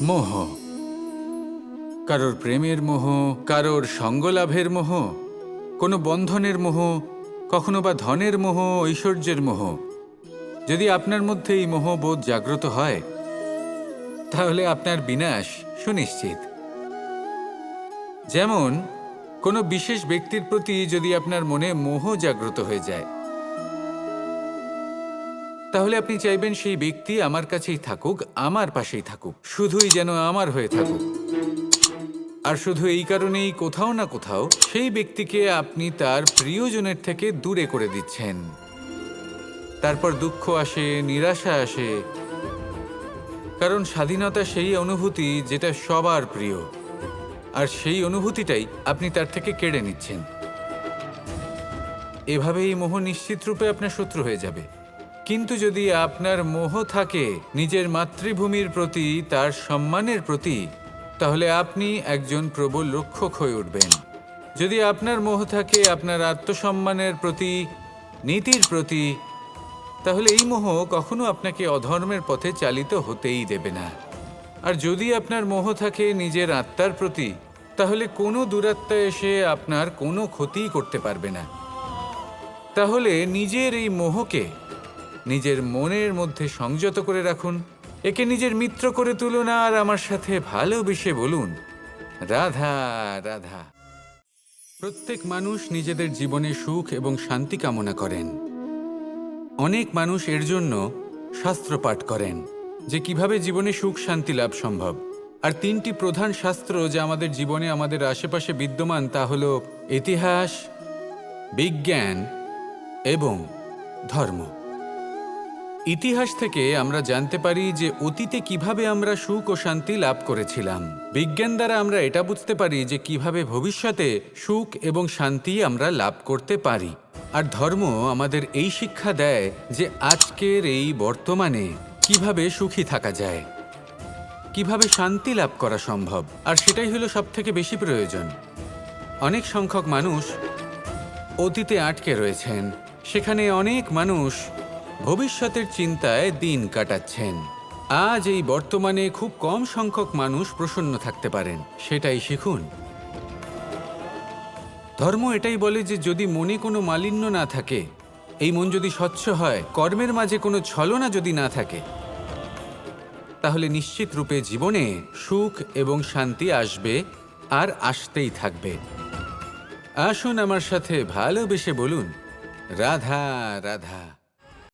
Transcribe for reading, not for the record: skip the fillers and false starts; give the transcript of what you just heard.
মোহ, কারোর প্রেমের মোহ, কারোর সঙ্গলাভের মোহ, কোনো বন্ধনের মোহ, কখনো বা ধনের মোহ, ঐশ্বর্যের মোহ। যদি আপনার মধ্যে এই মোহবোধ জাগ্রত হয়, তাহলে আপনার বিনাশ সুনিশ্চিত। যেমন কোনো বিশেষ ব্যক্তির প্রতি যদি আপনার মনে মোহ জাগ্রত হয়ে যায়, তাহলে আপনি চাইবেন সেই ব্যক্তি আমার কাছেই থাকুক, আমার পাশেই থাকুক, শুধুই যেন আমার হয়ে থাকুক। আর শুধু এই কারণেই কোথাও না কোথাও সেই ব্যক্তিকে আপনি তার প্রিয়জনের থেকে দূরে করে দিচ্ছেন। তারপর দুঃখ আসে, নিরাশা আসে, কারণ স্বাধীনতা সেই অনুভূতি যেটা সবার প্রিয়, আর সেই অনুভূতিটাই আপনি তার থেকে কেড়ে নিচ্ছেন। এভাবে এই মোহ নিশ্চিত রূপে আপনার শত্রু হয়ে যাবে। কিন্তু যদি আপনার মোহ থাকে নিজের মাতৃভূমির প্রতি, তার সম্মানের প্রতি, তাহলে আপনি একজন প্রবল রক্ষক হয়ে উঠবেন। যদি আপনার মোহ থাকে আপনার আত্মসম্মানের প্রতি, নীতির প্রতি, তাহলে এই মোহ কখনো আপনাকে অধর্মের পথে চালিত হতেই দেবে না। আর যদি আপনার মোহ থাকে নিজের আত্মার প্রতি, তাহলে কোনো দুরাত্মা এসে আপনার কোনো ক্ষতিই করতে পারবে না। তাহলে নিজের এই মোহকে নিজের মনের মধ্যে সংযত করে রাখুন, একে নিজের মিত্র করে তুলুন, আর আমার সাথে ভালোবেসে বলুন, রাধা রাধা। প্রত্যেক মানুষ নিজেদের জীবনে সুখ এবং শান্তি কামনা করেন। অনেক মানুষ এর জন্য শাস্ত্র পাঠ করেন যে কিভাবে জীবনে সুখ শান্তি লাভ সম্ভব। আর তিনটি প্রধান শাস্ত্র যা আমাদের জীবনে আমাদের আশেপাশে বিদ্যমান, তা হল ইতিহাস, বিজ্ঞান এবং ধর্ম। ইতিহাস থেকে আমরা জানতে পারি যে অতীতে কিভাবে আমরা সুখ ও শান্তি লাভ করেছিলাম। বিজ্ঞান দ্বারা আমরা এটা বুঝতে পারি যে কিভাবে ভবিষ্যতে সুখ এবং শান্তি আমরা লাভ করতে পারি। আর ধর্ম আমাদের এই শিক্ষা দেয় যে আজকের এই বর্তমানে কিভাবে সুখী থাকা যায়, কিভাবে শান্তি লাভ করা সম্ভব। আর সেটাই হলো সবথেকে বেশি প্রয়োজন। অনেক সংখ্যক মানুষ অতীতে আটকে রয়েছেন, সেখানে অনেক মানুষ ভবিষ্যতের চিন্তায় দিন কাটাচ্ছেন। আজ এই বর্তমানে খুব কম সংখ্যক মানুষ প্রসন্ন থাকতে পারেন, সেটাই শিখুন। ধর্ম এটাই বলে যে যদি মনে কোনো মালিন্য না থাকে, এই মন যদি স্বচ্ছ হয়, কর্মের মাঝে কোনো ছলনা যদি না থাকে, তাহলে নিশ্চিত রূপে জীবনে সুখ এবং শান্তি আসবে আর আসতেই থাকবে। আসুন আমার সাথে ভালোবেসে বলুন, রাধা রাধা।